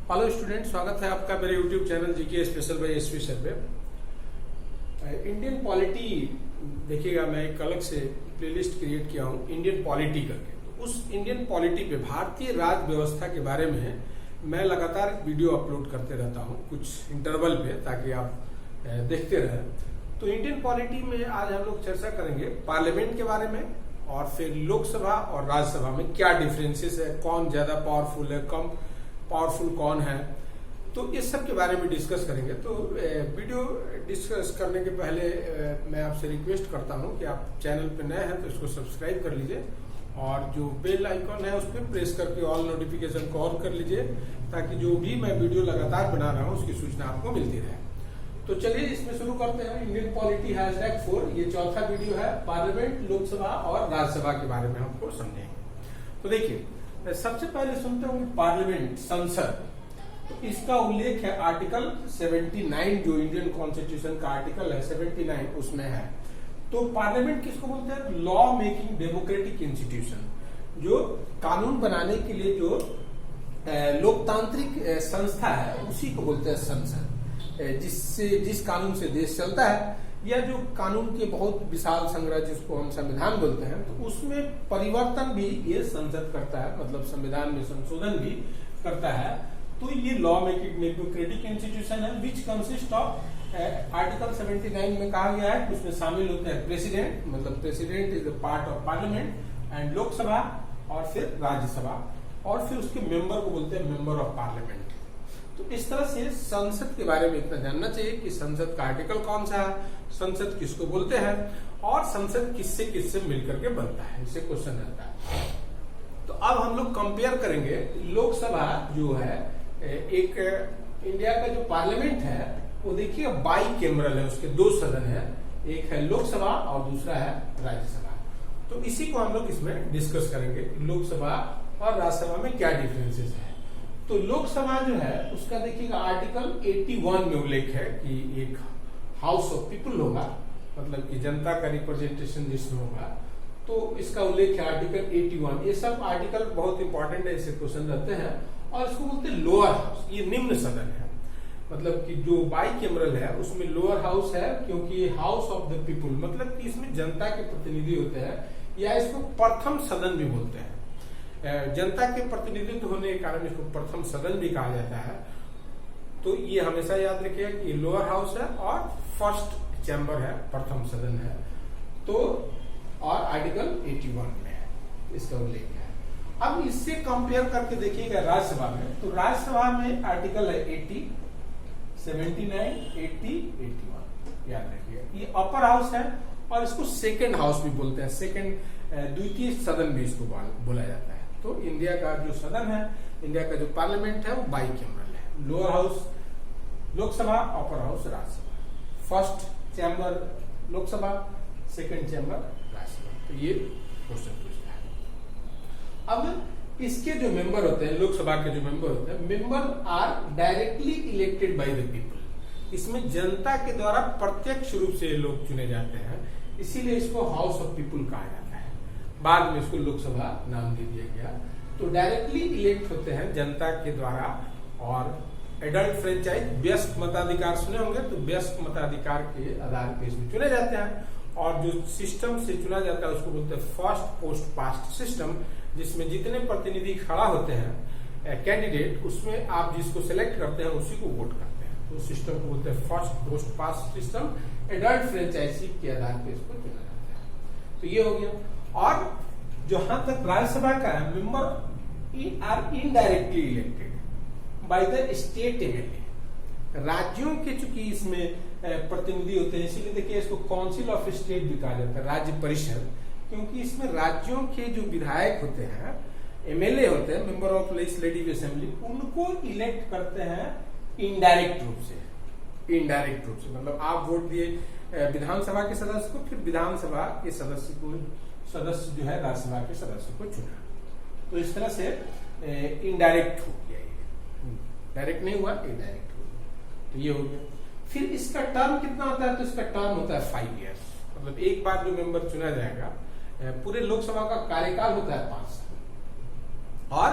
Hello student, स्वागत है आपका मेरे YouTube channel GK special by SV sir पे। इंडियन पॉलिटी देखिएगा, मैं एक अलग से प्लेलिस्ट क्रिएट किया हूँ इंडियन पॉलिटी करके। तो उस इंडियन पॉलिटी पे भारतीय राज व्यवस्था के बारे में मैं लगातार वीडियो अपलोड करते रहता हूँ कुछ इंटरवल पे, ताकि आप देखते रहें। तो इंडियन पॉलिटी में आज हम लोग चर्चा करेंगे पार्लियामेंट के बारे में, और फिर लोकसभा और राज्यसभा में क्या डिफरेंसेस है, कौन ज्यादा पावरफुल है, कम पावरफुल कौन है, तो इस सब के बारे में डिस्कस करेंगे। तो वीडियो डिस्कस करने के पहले मैं आपसे रिक्वेस्ट करता हूं कि आप चैनल पे नए हैं तो इसको सब्सक्राइब कर लीजिए, और जो बेल आइकॉन है उस पर प्रेस करके ऑल नोटिफिकेशन को ऑन कर लीजिए, ताकि जो भी मैं वीडियो लगातार बना रहा हूं उसकी सूचना आपको मिलती रहे। तो चलिए इसमें शुरू करते हैं। इंडियन पॉलिटी #4, ये चौथा वीडियो है। पार्लियामेंट, लोकसभा और राज्यसभा के बारे में हमको समझेंगे। तो देखिए, सबसे पहले सुनते होंगे पार्लियामेंट, संसद। तो इसका उल्लेख है आर्टिकल 79, जो इंडियन कॉन्स्टिट्यूशन का आर्टिकल है 79, उसमें है। तो पार्लियामेंट किसको बोलते हैं? लॉ मेकिंग डेमोक्रेटिक इंस्टीट्यूशन, जो कानून बनाने के लिए जो लोकतांत्रिक संस्था है उसी को बोलते हैं संसद। जिस कानून से देश चलता है, या जो कानून के बहुत विशाल संग्रह जिसको हम संविधान बोलते हैं, तो उसमें परिवर्तन भी ये संसद करता है, मतलब संविधान में संशोधन भी करता है। तो ये लॉ मेकिंग डेमोक्रेटिक इंस्टीट्यूशन है, विच कंसिस्ट ऑफ आर्टिकल 79 में कहा गया है। उसमें शामिल होते हैं प्रेसिडेंट, मतलब president is the part of parliament, and Lok Sabha, और फिर राज्यसभा, और फिर उसके मेंबर को बोलते हैं मेंबर ऑफ पार्लियामेंट। तो इस तरह से संसद के बारे में इतना जानना चाहिए कि संसद का आर्टिकल कौन सा है, संसद किसको बोलते हैं, और संसद किससे किससे मिलकर के बनता है, इससे क्वेश्चन रहता है। तो अब हम लोग कंपेयर करेंगे। लोकसभा जो है, एक इंडिया का जो पार्लियामेंट है वो देखिए बाई कैमरल है, उसके दो सदन है, एक है लोकसभा और दूसरा है राज्यसभा। तो इसी को हम लोग इसमें डिस्कस करेंगे, लोकसभा और राज्यसभा में क्या डिफरेंसेस है। तो लोकसभा जो है उसका देखिएगा आर्टिकल 81 में उल्लेख है कि एक हाउस ऑफ पीपुल होगा, मतलब कि जनता का रिप्रेजेंटेशन जिसमें होगा। तो इसका उल्लेख है आर्टिकल 81। ये सब आर्टिकल बहुत इंपॉर्टेंट है, इससे क्वेश्चन रहते हैं। और इसको बोलते हैं लोअर हाउस, ये निम्न सदन है, मतलब कि जो बाई कैमरल है उसमें लोअर हाउस है, क्योंकि ये हाउस ऑफ द पीपुल, मतलब कि इसमें जनता के प्रतिनिधि होते हैं, या इसको प्रथम सदन भी बोलते हैं। जनता के प्रतिनिधित्व होने के कारण इसको प्रथम सदन भी कहा जाता है। तो ये हमेशा याद रखिएगा कि लोअर हाउस है और फर्स्ट चैम्बर है, प्रथम सदन है। तो और आर्टिकल 81 में है, इसका उल्लेख है। अब इससे कंपेयर करके देखिएगा राज्यसभा में। तो राज्यसभा में आर्टिकल है 80, 79, 80, 81, याद रखिएगा। ये अपर हाउस है, और इसको सेकेंड हाउस भी बोलते हैं, सेकेंड द्वितीय सदन भी इसको बोला जाता है। तो इंडिया का जो सदन है, इंडिया का जो पार्लियामेंट है, वो बाई कैमरल है। Lower house Lok Sabha, upper house Rajya Sabha, first chamber Lok Sabha, second chamber Rajya Sabha. तो ये क्वेश्चन पूछता है। अब इसके जो मेंबर होते हैं, लोकसभा के जो मेंबर होते हैं, member are directly elected by the people. इसमें जनता के द्वारा प्रत्यक्ष रूप से लोग चुने जाते हैं, इसीलिए इसको हाउस ऑफ पीपुल कहा जाता है। बाद में इसको लोकसभा नाम दे दिया गया। तो डायरेक्टली इलेक्ट होते हैं जनता के द्वारा, और एडल्ट फ्रेंचाइज, व्यस्क मताधिकार सुने होंगे, तो व्यस्क मताधिकार के आधार पर इसमें चुने जाते हैं। और जो सिस्टम से चुना जाता है उसको बोलते हैं फर्स्ट पोस्ट पास्ट सिस्टम, जिसमें जितने प्रतिनिधि खड़ा होते हैं कैंडिडेट, उसमें आप जिसको सिलेक्ट करते हैं उसी को वोट करते हैं। तो सिस्टम को बोलते हैं first post past system. Adult franchise के आधार पर इसको चुना जाता है। तो ये हो गया। और जहां तक राज्यसभा का है, member are indirectly elected by the state MLA. राज्यों के चूंकि इसमें प्रतिनिधि होते हैं, इसीलिए देखिए इसको काउंसिल ऑफ स्टेट भी कहा जाता है, राज्य परिषद, क्योंकि इसमें राज्यों के जो विधायक होते हैं, एमएलए होते हैं, मेंबर ऑफ लेजिस्लेटिव असेंबली, उनको इलेक्ट करते हैं इनडायरेक्ट रूप से। इनडायरेक्ट रूप से मतलब आप वोट दिए विधानसभा के सदस्य को, फिर विधानसभा के सदस्य जो है राज्यसभा के सदस्य को चुना। तो इस तरह से इनडायरेक्ट हो गया, ये डायरेक्ट नहीं हुआ, इनडायरेक्ट हो गया। तो ये हो गया। फिर इसका टर्म कितना होता है? तो इसका टर्म होता है 5 ईयर्स, मतलब एक बार जो मेंबर चुना जाएगा। पूरे लोकसभा का कार्यकाल होता है 5 साल, और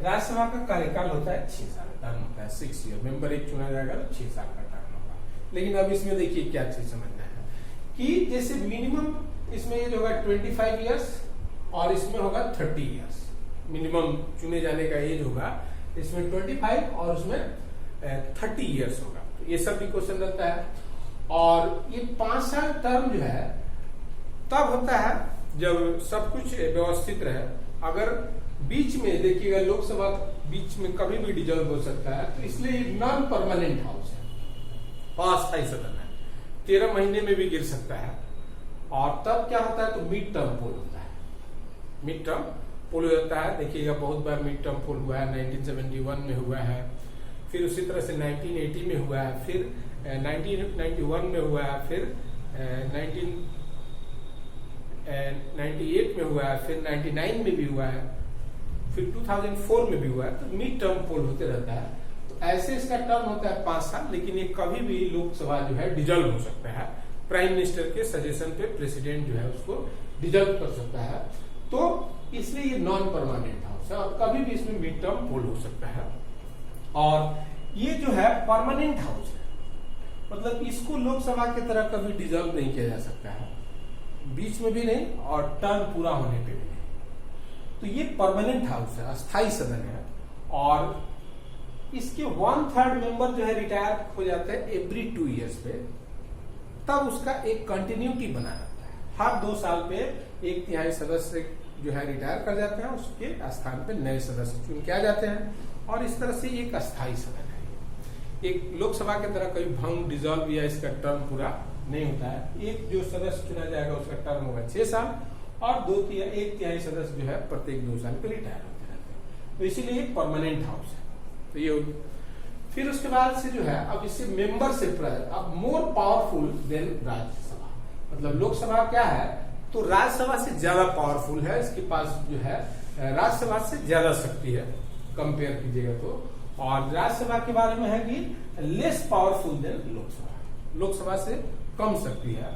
राज्यसभा का कार्यकाल होता है 6 साल, टर्म होता है 6 ईयर। मेंबर एक चुना जाएगा तो 6 साल का टर्म होगा। लेकिन अब इसमें देखिए क्या चीज समझना है कि जैसे मिनिमम इसमें एज होगा 25 ईयर्स और इसमें होगा 30 ईयर्स। मिनिमम चुने जाने का एज होगा इसमें 25 और उसमें 30 ईयर्स होगा। तो ये सब भी क्वेश्चन रहता है। और ये 5 साल टर्म जो है तब होता है जब सब कुछ व्यवस्थित रहे। अगर बीच में देखिएगा लोकसभा बीच में कभी भी डिजॉल्व हो सकता है, तो इसलिए नॉन परमानेंट हाउस है, अस्थायी सदन है, 13 महीने में भी गिर सकता है। और तब क्या होता है तो मिड टर्म पोल होता है। मिड टर्म पोल होता है, देखिएगा बहुत बार मिड टर्म पोल हुआ है, 1971 में हुआ है, फिर उसी तरह से 1980 में हुआ है, फिर 1991 में हुआ है, फिर 1998 में हुआ है, फिर 99 में भी हुआ है, फिर 2004 में भी हुआ है। तो मिड टर्म पोल होते रहता है। तो ऐसे इसका टर्म होता है 5 साल, लेकिन ये कभी भी लोकसभा जो है डिजॉल्व हो सकता है। प्राइम मिनिस्टर के सजेशन पे प्रेसिडेंट जो है उसको डिजॉल्व कर सकता है। तो इसलिए ये नॉन परमानेंट हाउस है और कभी भी इसमें मिड टर्म पोल हो सकता है। और ये जो है परमानेंट हाउस है, मतलब इसको लोकसभा की तरह कभी डिजॉल्व नहीं किया जा सकता है, बीच में भी नहीं और टर्म पूरा होने पे भी नहीं। तो ये परमानेंट हाउस है, अस्थायी सदन है। और इसके 1/3 मेंबर जो है रिटायर हो जाते हैं एवरी 2 ईयर्स पे। तब उसका एक कंटिन्यूटी बना रहता है। हर 2 साल पे 1/3 सदस्य जो है रिटायर कर जाते हैं, उसके स्थान पे नए सदस्य चुन के आ जाते हैं। और इस तरह से एक अस्थायी सदन है। एक लोकसभा की तरह कोई भंग डिजॉल्व या इसका टर्म पूरा नहीं होता है। एक जो सदस्य चुना जाएगा उसका टर्म होगा 6 साल और 1/3 सदस्य जो है प्रत्येक 2 साल पे रिटायर होते रहते हैं। तो इसीलिए परमानेंट हाउस है। तो ये होगी। फिर उसके बाद से जो है अब इससे मेंबरशिप अब मोर पावरफुल देन राज्यसभा। मतलब लोकसभा क्या है तो राज्यसभा से ज्यादा पावरफुल है, इसके पास जो है राज्यसभा से ज्यादा शक्ति है कंपेयर कीजिएगा तो। और राज्यसभा के बारे में है कि less powerful than Lok Sabha, Lok Sabha से कम शक्ति है।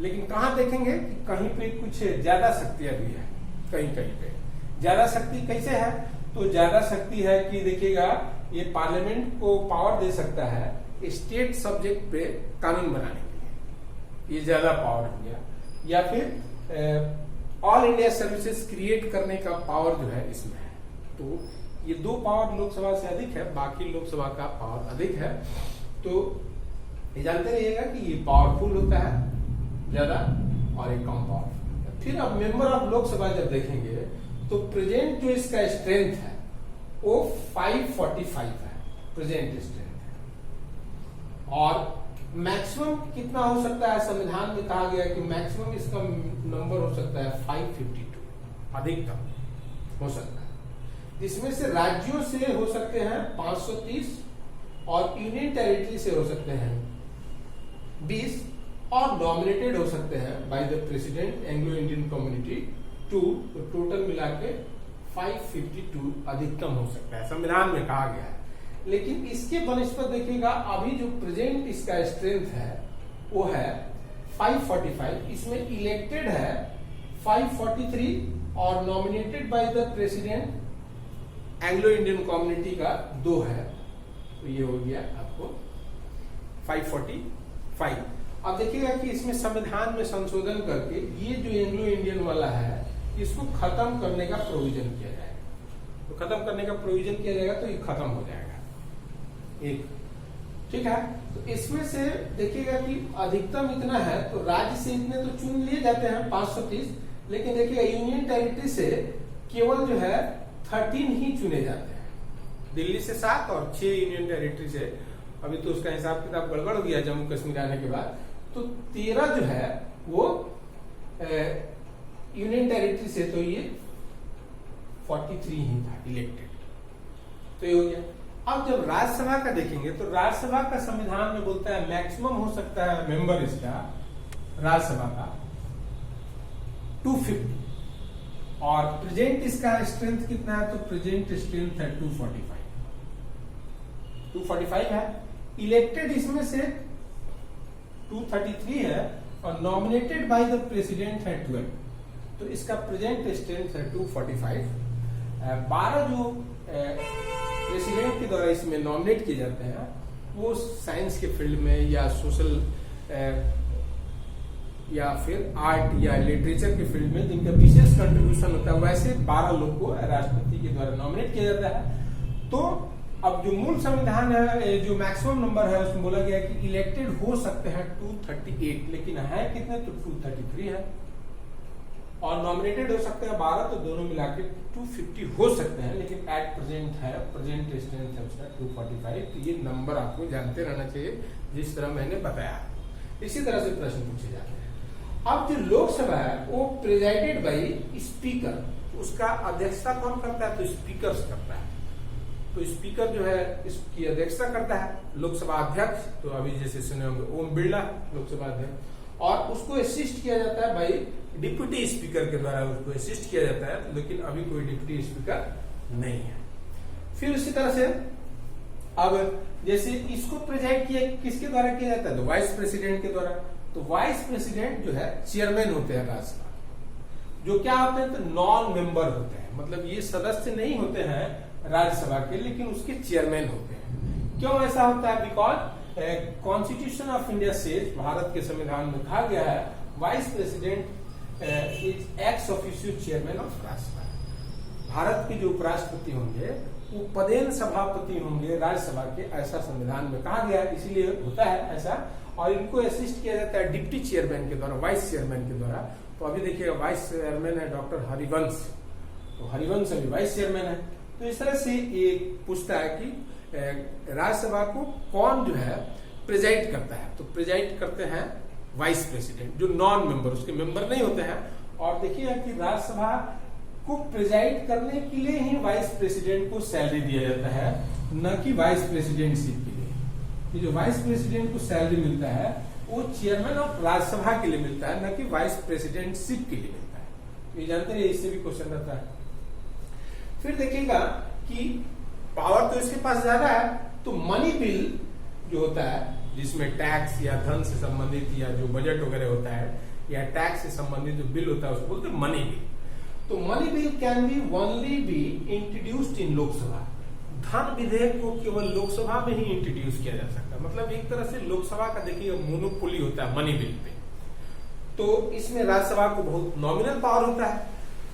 लेकिन कहां देखेंगे कि कहीं पे कुछ ज्यादा शक्तियां भी है, कहीं कहीं पे ज्यादा शक्ति कैसे है तो ज्यादा शक्ति है कि देखिएगा ये पार्लियामेंट को पावर दे सकता है स्टेट सब्जेक्ट पे कानून बनाने के लिए, ये ज्यादा पावर हो गया। या फिर ऑल इंडिया सर्विसेज क्रिएट करने का पावर जो है इसमें है। तो ये 2 पावर लोकसभा से अधिक है, बाकी लोकसभा का पावर अधिक है। तो ये जानते रहिएगा कि ये पावरफुल होता है ज्यादा और एक कम पावरफुल। फिर अब मेंबर ऑफ लोकसभा जब देखेंगे तो प्रेजेंट जो इसका स्ट्रेंथ है वो 545 है, प्रेजेंट स्ट्रेंथ है। और मैक्सिमम कितना हो सकता है, संविधान में कहा गया कि मैक्सिमम इसका नंबर हो सकता है 552, अधिकतम हो सकता है। जिसमें से राज्यों से हो सकते हैं 530 और यूनियन टेरिटरी से हो सकते हैं 20 और नॉमिनेटेड हो सकते हैं by the president Anglo Indian community 2। तो टोटल मिला के 552 अधिकतम हो सकता है, संविधान में कहा गया है। लेकिन इसके बनस्पत देखिएगा अभी जो प्रेजेंट इसका स्ट्रेंथ है वो है 545, इसमें इलेक्टेड है 543 और nominated by the president Anglo Indian community का 2 है। तो ये हो गया आपको 545। अब देखिएगा कि इसमें संविधान में संशोधन करके ये जो एंग्लो इंडियन वाला है इसको खत्म करने का प्रोविजन किया जाएगा। तो खत्म करने का प्रोविजन किया जाएगा तो ये खत्म हो जाएगा एक, ठीक है। तो इसमें से देखिएगा कि अधिकतम इतना है तो राज्य से इतने तो चुन लिए जाते हैं 530, लेकिन देखिएगा यूनियन टेरिटरी से केवल जो है 13 ही चुने जाते हैं, दिल्ली से 7 और 6 यूनियन टेरिटरी से। अभी तो उसका हिसाब किताब गड़बड़ हो गया जम्मू कश्मीर आने के बाद, तो 13 जो है वो यूनियन टेरिटरी से, तो ये 43 ही था इलेक्टेड। तो ये हो गया। अब जब राज्यसभा का देखेंगे तो राज्यसभा का संविधान में बोलता है मैक्सिमम हो सकता है मेंबर इसका राज्यसभा का 250 और प्रेजेंट इसका स्ट्रेंथ कितना है तो प्रेजेंट स्ट्रेंथ है 245 है। इलेक्टेड इसमें से 233 है और नॉमिनेटेड बाय द प्रेसिडेंट है 12। तो इसका प्रेजेंट स्ट्रेंथ है 245। 12 जो प्रेसिडेंट के द्वारा इसमें नॉमिनेट किए जाते हैं वो साइंस के फील्ड में या सोशल या फिर आर्ट या लिटरेचर के फील्ड में जिनका विशेष कंट्रीब्यूशन होता है, वैसे 12 लोग को राष्ट्रपति के द्वारा नॉमिनेट किया जाता है। तो अब जो मूल संविधान है, जो मैक्सिमम नंबर है, उसमें बोला गया कि इलेक्टेड हो सकते हैं 238, लेकिन है कितने, तो 233 है, और नॉमिनेटेड हो सकते हैं 12, तो दोनों मिलाकर 250 हो सकते हैं, लेकिन एट प्रेजेंट है, प्रेजेंट स्ट्रेंथ है उसका 245। तो ये नंबर आपको जानते रहना चाहिए जिस तरह मैंने बताया। इसी तरह से प्रश्न पूछे जाते हैं। अब जो लोकसभा है वो प्रेजाइडेड बाई स्पीकर, उसका अध्यक्षता कौन करता है, तो स्पीकर करता है। तो स्पीकर जो है इसकी अध्यक्षता करता है लोकसभा अध्यक्ष, तो अभी जैसे सुने होंगे ओम बिरला लोकसभा अध्यक्ष, और उसको असिस्ट किया जाता है भाई डिप्टी स्पीकर के द्वारा, उसको असिस्ट किया जाता है, लेकिन अभी कोई डिप्टी स्पीकर नहीं है। फिर उसी तरह से अब जैसे इसको प्रेजाइड किया किसके द्वारा किया जाता है, तो वाइस प्रेसिडेंट के द्वारा। तो वाइस प्रेसिडेंट जो है चेयरमैन होते हैं राज्यसभा, जो क्या होते हैं, तो नॉन मेंबर होते हैं, मतलब ये सदस्य नहीं होते हैं राज्यसभा के, लेकिन उसके चेयरमैन होते हैं। क्यों ऐसा होता है, because constitution of India says, Bharat के संविधान में कहा गया है, vice president is ex officio chairman of Rajya Sabha. Bharat के जो उपराष्ट्रपति होंगे वो पदेन सभापति होंगे राज्यसभा के, ऐसा संविधान में कहा गया है, इसीलिए होता है ऐसा। और इनको असिस्ट किया जाता है डिप्टी चेयरमैन के द्वारा, वाइस चेयरमैन के द्वारा। तो अभी देखिएगा वाइस चेयरमैन है डॉक्टर हरिवंश, तो हरिवंश अभी वाइस चेयरमैन है। तो इस तरह से ये पूछता है कि राज्यसभा को कौन जो है प्रेजाइड करता है, तो प्रेजाइड करते हैं वाइस प्रेसिडेंट, जो नॉन मेंबर, उसके मेंबर नहीं होते हैं। और देखिए कि राज्यसभा को प्रेजाइड करने के लिए ही वाइस प्रेसिडेंट को सैलरी दिया जाता है, न कि वाइस प्रेसिडेंटशिप के लिए। कि जो वाइस प्रेसिडेंट को सैलरी मिलता है वो चेयरमैन ऑफ राज्यसभा के लिए मिलता है, न कि वाइस प्रेसिडेंटशिप के लिए मिलता है। तो ये जानते हैं, इससे भी क्वेश्चन रहता है। फिर देखिएगा कि पावर तो इसके पास ज्यादा है, तो मनी बिल जो होता है, जिसमें टैक्स या धन से संबंधित या जो बजट वगैरह होता है या टैक्स से संबंधित जो बिल होता है उसको बोलते हैं मनी बिल। तो money bill can be only be introduced in Lok Sabha. धन विधेयक को केवल लोकसभा में ही इंट्रोड्यूस किया जा सकता है, मतलब एक तरह से लोकसभा का देखिए मोनोपोली होता है मनी बिल पे। तो इसमें राज्यसभा को बहुत नॉमिनल पावर होता है,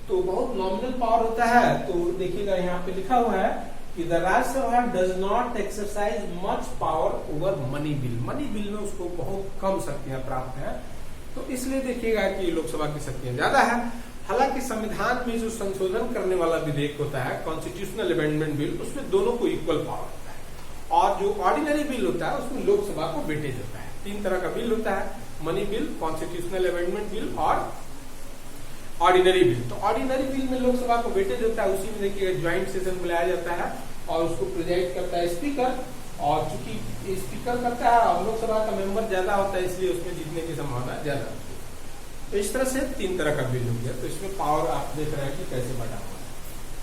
तो बहुत नॉमिनल पावर होता है। तो देखिएगा यहाँ पे लिखा हुआ है कि the Rajya Sabha does not exercise much power over money bill. Money bill में उसको बहुत कम शक्तियां प्राप्त है, तो इसलिए देखिएगा कि लोकसभा की शक्तियां ज्यादा है। हालांकि संविधान में जो संशोधन करने वाला विधेयक होता है, कॉन्स्टिट्यूशनल अमेंडमेंट बिल, उसमें दोनों को इक्वल पावर होता है। और जो ऑर्डिनरी बिल होता है उसमें लोकसभा को वेटेज होता है। 3 तरह का बिल होता है, money bill, constitutional amendment bill और ऑर्डिनरी बिल। तो ऑर्डिनरी बिल में लोकसभा को वेटेज होता है, उसी में देखिए ज्वाइंट सेशन बुलाया जाता है और उसको प्रेजाइड करता है स्पीकर। और चूंकि स्पीकर करता है और लोकसभा का मेंबर ज्यादा होता है, इसलिए उसमें जीतने की संभावना ज्यादा होती है। तो इस तरह से 3 तरह का बिल हो गया। तो इसमें पावर आप देख रहे हैं कि कैसे बढ़ा हुआ है।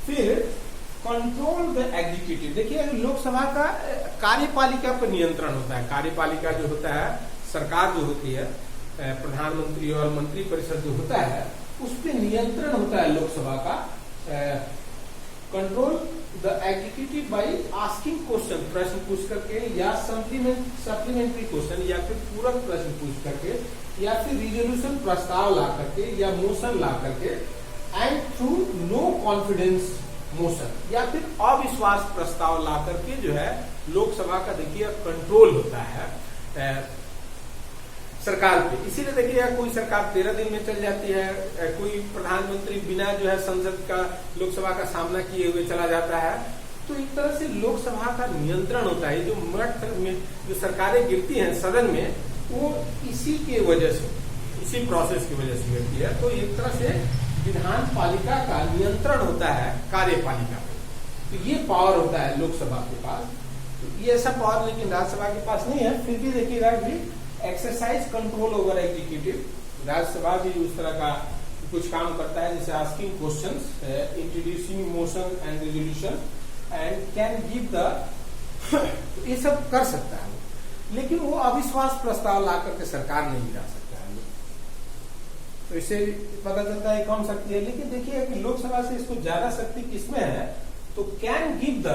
फिर कंट्रोल द एग्जीक्यूटिव, देखिए लोकसभा का कार्यपालिका पर नियंत्रण होता है। कार्यपालिका जो होता है, सरकार जो होती है, प्रधानमंत्री और मंत्री परिषद जो होता है, उस पर नियंत्रण होता है लोकसभा का। Control the executive by asking question, प्रश्न पूछ करके, या सप्लीमेंट्री क्वेश्चन, या फिर पूरक प्रश्न पूछ करके, या फिर रिजोल्यूशन प्रस्ताव ला करके या मोशन ला करके, and through no confidence motion, या फिर अविश्वास प्रस्ताव ला करके जो है लोकसभा का देखिए कंट्रोल होता है सरकार पे। इसीलिए देखिए कोई सरकार 13 दिन में चल जाती है, कोई प्रधानमंत्री बिना जो है संसद का, लोकसभा का सामना किए हुए चला जाता है। तो एक तरह से लोकसभा का नियंत्रण होता है। जो मठ में जो सरकारें गिरती हैं सदन में, वो इसी के वजह से, इसी प्रोसेस की वजह से गिरती है। तो एक तरह से विधान पालिका का नियंत्रण होता है कार्यपालिका पे। तो ये पावर होता है लोकसभा के पास। तो ये ऐसा पावर लेकिन राज्यसभा के पास नहीं है। फिर भी देखिएगा भी exercise control over executive, Rajya Sabha भी उस तरह का कुछ काम करता है, जैसे asking questions, introducing motion and resolution, and can give the, ये सब कर सकता है, लेकिन वो अविश्वास प्रस्ताव ला करके सरकार नहीं गिरा सकता है। तो इससे पता चलता है कम शक्ति है। लेकिन देखिए कि लोकसभा से इसको ज्यादा शक्ति किसमें है, तो can give the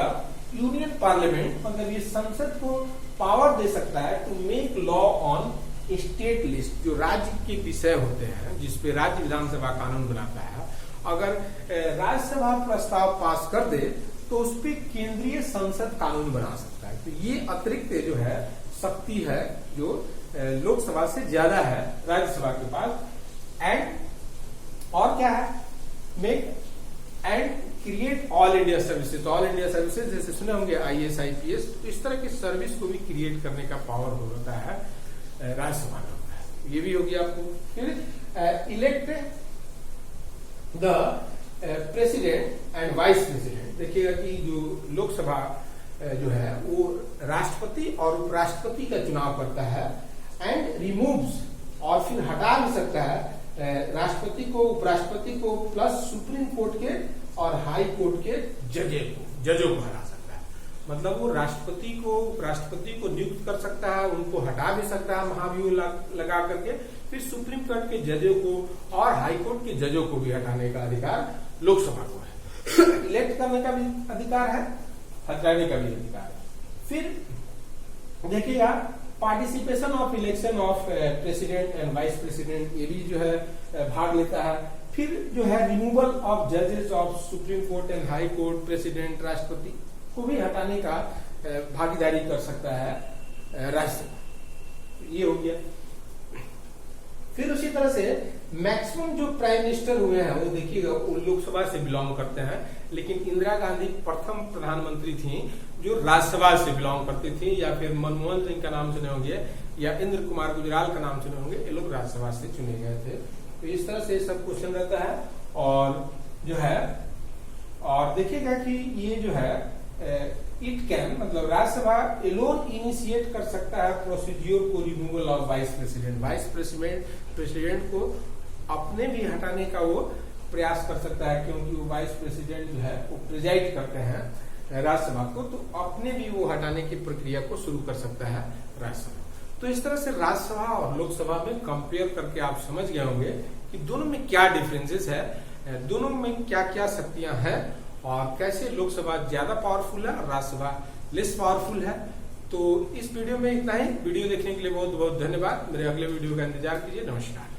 union parliament, मतलब ये संसद को पावर दे सकता है to make law on state list, जो राज्य के विषय होते हैं जिसपे राज्य विधानसभा कानून बनाता है। अगर राज्यसभा प्रस्ताव पास कर दे तो उस पर केंद्रीय संसद कानून बना सकता है। तो ये अतिरिक्त जो है शक्ति है जो लोकसभा से ज्यादा है राज्यसभा के पास। एंड और क्या है, make and create all India services. तो ऑल इंडिया सर्विसेज जैसे सुने होंगे IAS IPS, तो इस तरह की सर्विस को भी क्रिएट करने का पावर होता है राज्यसभा में होता है। ये भी होगी आपको। फिर elect the president and vice president. देखिएगा कि जो लोकसभा जो है वो राष्ट्रपति और उपराष्ट्रपति का चुनाव करता है। एंड रिमूव्स, और फिर हटा भी सकता है राष्ट्रपति को, उपराष्ट्रपति को, प्लस सुप्रीम कोर्ट के और हाई कोर्ट के जजों को हटा सकता है। मतलब वो राष्ट्रपति को, उपराष्ट्रपति को नियुक्त कर सकता है, उनको हटा भी सकता है महाव्यूह लगा करके। फिर सुप्रीम कोर्ट के जजों को और हाई कोर्ट के जजों को भी हटाने का अधिकार लोकसभा को है। इलेक्ट करने का भी अधिकार है, हटाने का भी अधिकार है। फिर देखिएगा participation of election of president and vice president, ये भी जो है भाग लेता है। फिर जो है रिमूवल ऑफ जजेस of supreme court and high court, president, राष्ट्रपति को भी हटाने का भागीदारी कर सकता है राज्यसभा। ये हो गया। फिर उसी तरह से मैक्सिमम जो प्राइम मिनिस्टर हुए हैं वो देखिएगा वो लोकसभा से बिलोंग करते हैं। लेकिन इंदिरा गांधी प्रथम प्रधानमंत्री थी जो राज्यसभा से बिलोंग करती थी, या फिर मनमोहन सिंह का नाम सुने होंगे, या इंद्र कुमार गुजराल का नाम सुने होंगे, ये लोग राज्यसभा से चुने गए थे। तो इस तरह से सब क्वेश्चन रहता है। और जो है और देखिएगा कि ये जो है इट कैन, मतलब राज्यसभा एलोन इनिशिएट कर सकता है प्रोसीड्यूर को removal of vice president. Vice president को अपने भी हटाने का वो प्रयास कर सकता है, क्योंकि वो वाइस प्रेसिडेंट जो है वो प्रिजाइड करते हैं राज्यसभा को, तो अपने भी वो हटाने की प्रक्रिया को शुरू कर सकता है राज्यसभा। तो इस तरह से राज्यसभा और लोकसभा में कंपेयर करके आप समझ गए होंगे कि दोनों में क्या डिफरेंसेस है, दोनों में क्या क्या शक्तियां हैं, और कैसे लोकसभा ज्यादा पावरफुल है और राज्यसभा लेस पावरफुल है। तो इस वीडियो में इतना ही। वीडियो देखने के लिए बहुत बहुत धन्यवाद। मेरे अगले वीडियो का इंतजार कीजिए। नमस्कार।